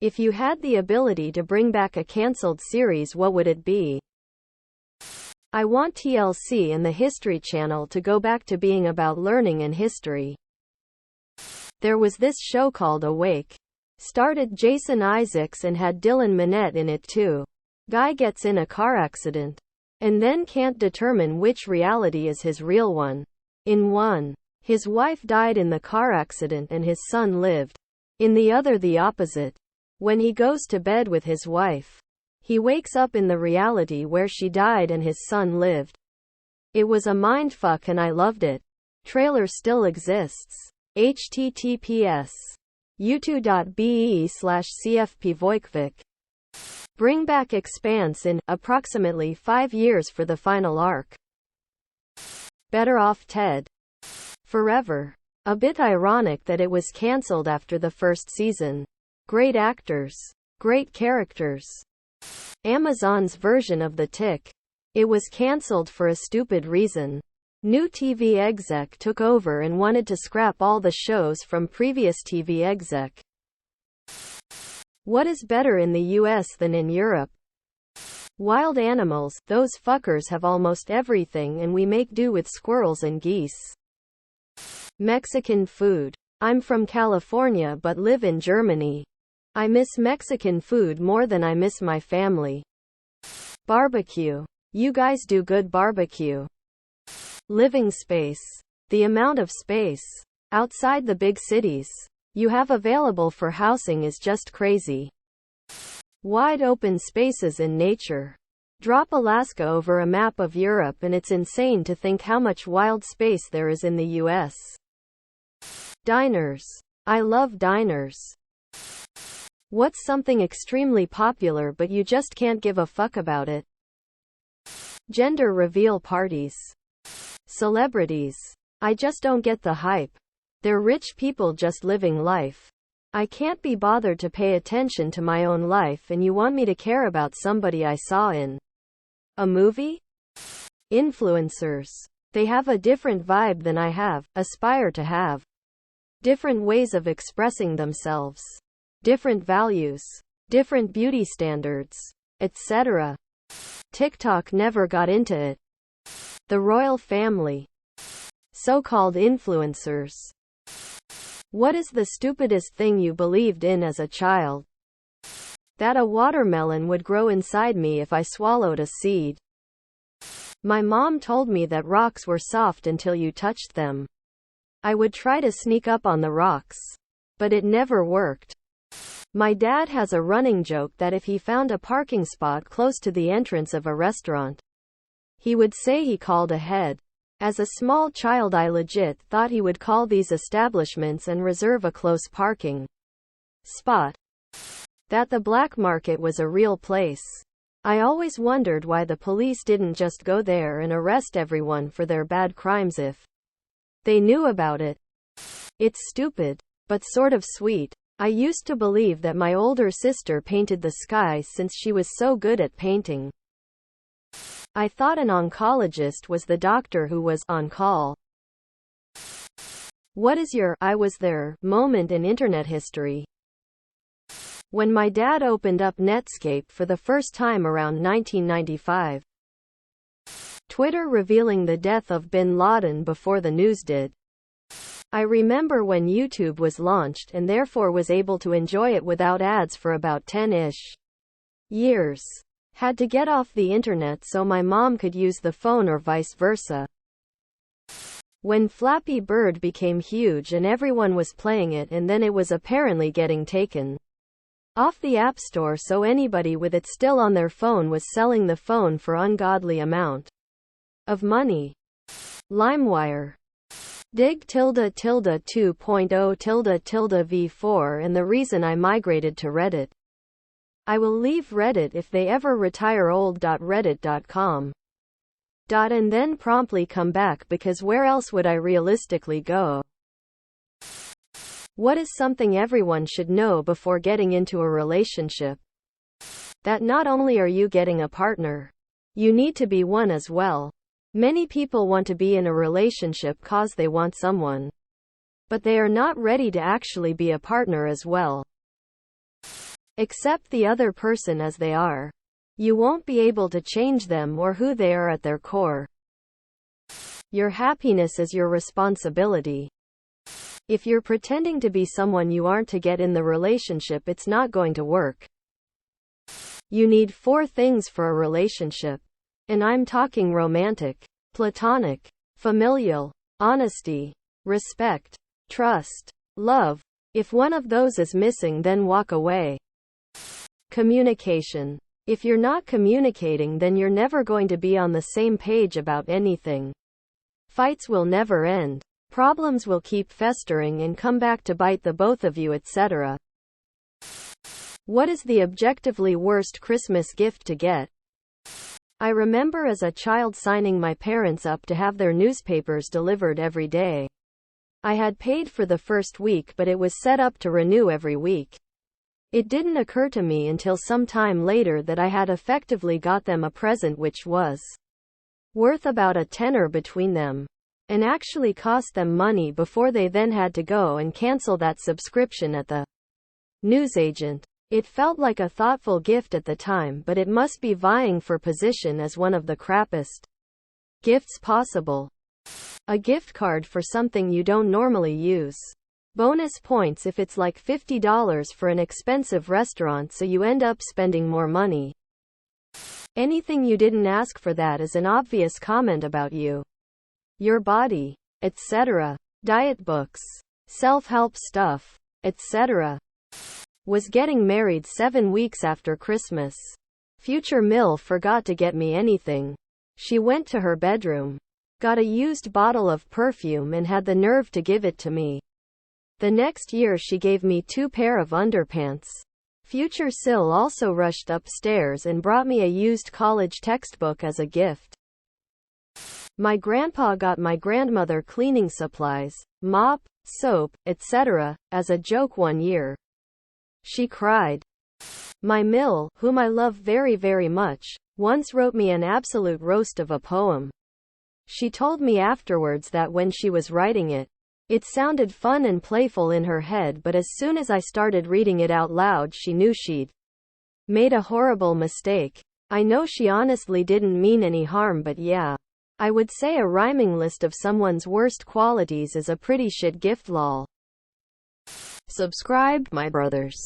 If you had the ability to bring back a cancelled series, what would it be? I want TLC and the History Channel to go back to being about learning and history. There was this show called Awake. Started Jason Isaacs and had Dylan Minnette in it too. Guy gets in a car accident and then can't determine which reality is his real one. In one, his wife died in the car accident and his son lived. In the other, the opposite. When he goes to bed with his wife, he wakes up in the reality where she died and his son lived. It was a mindfuck and I loved it. Trailer still exists. https u2.be/cfpvoikvik. Bring back Expanse in approximately 5 years for the final arc. Better Off Ted. Forever. A bit ironic that it was cancelled after the first season. Great actors. Great characters. Amazon's version of The Tick. It was cancelled for a stupid reason. New TV exec took over and wanted to scrap all the shows from previous TV exec. What is better in the US than in Europe? Wild animals, those fuckers have almost everything and we make do with squirrels and geese. Mexican food. I'm from California but live in Germany. I miss Mexican food more than I miss my family. Barbecue. You guys do good barbecue. Living space. The amount of space outside the big cities you have available for housing is just crazy. Wide open spaces in nature. Drop Alaska over a map of Europe and it's insane to think how much wild space there is in the US. Diners. I love diners. What's something extremely popular but you just can't give a fuck about it? Gender reveal parties. Celebrities. I just don't get the hype. They're rich people just living life. I can't be bothered to pay attention to my own life and you want me to care about somebody I saw in a movie? Influencers. They have a different vibe than I have, aspire to have. Different ways of expressing themselves. Different values. Different beauty standards, etc. TikTok never got into it. The royal family. So-called influencers. What is the stupidest thing you believed in as a child? That a watermelon would grow inside me if I swallowed a seed. My mom told me that rocks were soft until you touched them. I would try to sneak up on the rocks, but it never worked. My dad has a running joke that if he found a parking spot close to the entrance of a restaurant, he would say he called ahead. As a small child, I legit thought he would call these establishments and reserve a close parking spot. That the black market was a real place. I always wondered why the police didn't just go there and arrest everyone for their bad crimes if they knew about it. It's stupid, but sort of sweet. I used to believe that my older sister painted the sky since she was so good at painting. I thought an oncologist was the doctor who was on call. What is your I was there moment in internet history? When my dad opened up Netscape for the first time around 1995. Twitter revealing the death of bin Laden before the news did. I remember when YouTube was launched and therefore was able to enjoy it without ads for about 10-ish years. Had to get off the internet so my mom could use the phone or vice versa. When Flappy Bird became huge and everyone was playing it and then it was apparently getting taken off the App Store so anybody with it still on their phone was selling the phone for ungodly amount of money. LimeWire. Dig tilde tilde 2.0 tilde tilde v4 and the reason I migrated to Reddit. I will leave Reddit if they ever retire old.reddit.com. And then promptly come back because where else would I realistically go? What is something everyone should know before getting into a relationship? That not only are you getting a partner, you need to be one as well. Many people want to be in a relationship cause they want someone, but they are not ready to actually be a partner as well. Accept the other person as they are. You won't be able to change them or who they are at their core. Your happiness is your responsibility. If you're pretending to be someone you aren't to get in the relationship, it's not going to work. You need 4 things for a relationship. And I'm talking romantic, platonic, familial, honesty, respect, trust, love. If one of those is missing, then walk away. Communication. If you're not communicating, then you're never going to be on the same page about anything. Fights will never end. Problems will keep festering and come back to bite the both of you, etc. What is the objectively worst Christmas gift to get? I remember as a child signing my parents up to have their newspapers delivered every day. I had paid for the first week, but it was set up to renew every week. It didn't occur to me until some time later that I had effectively got them a present which was worth about a tenner between them, and actually cost them money before they then had to go and cancel that subscription at the newsagent. It felt like a thoughtful gift at the time, but it must be vying for position as one of the crappiest gifts possible. A gift card for something you don't normally use. Bonus points if it's like $50 for an expensive restaurant, so you end up spending more money. Anything you didn't ask for, that is an obvious comment about you, your body, etc. Diet books, self-help stuff, etc. Was getting married 7 weeks after Christmas. Future MIL forgot to get me anything. She went to her bedroom, got a used bottle of perfume, and had the nerve to give it to me. The next year she gave me 2 pair of underpants. Future Sil also rushed upstairs and brought me a used college textbook as a gift. My grandpa got my grandmother cleaning supplies, mop, soap, etc., as a joke one year. She cried. My Mill, whom I love very, very much, once wrote me an absolute roast of a poem. She told me afterwards that when she was writing it, it sounded fun and playful in her head, but as soon as I started reading it out loud, she knew she'd made a horrible mistake. I know she honestly didn't mean any harm, but yeah. I would say a rhyming list of someone's worst qualities is a pretty shit gift, lol. Subscribe, my brothers.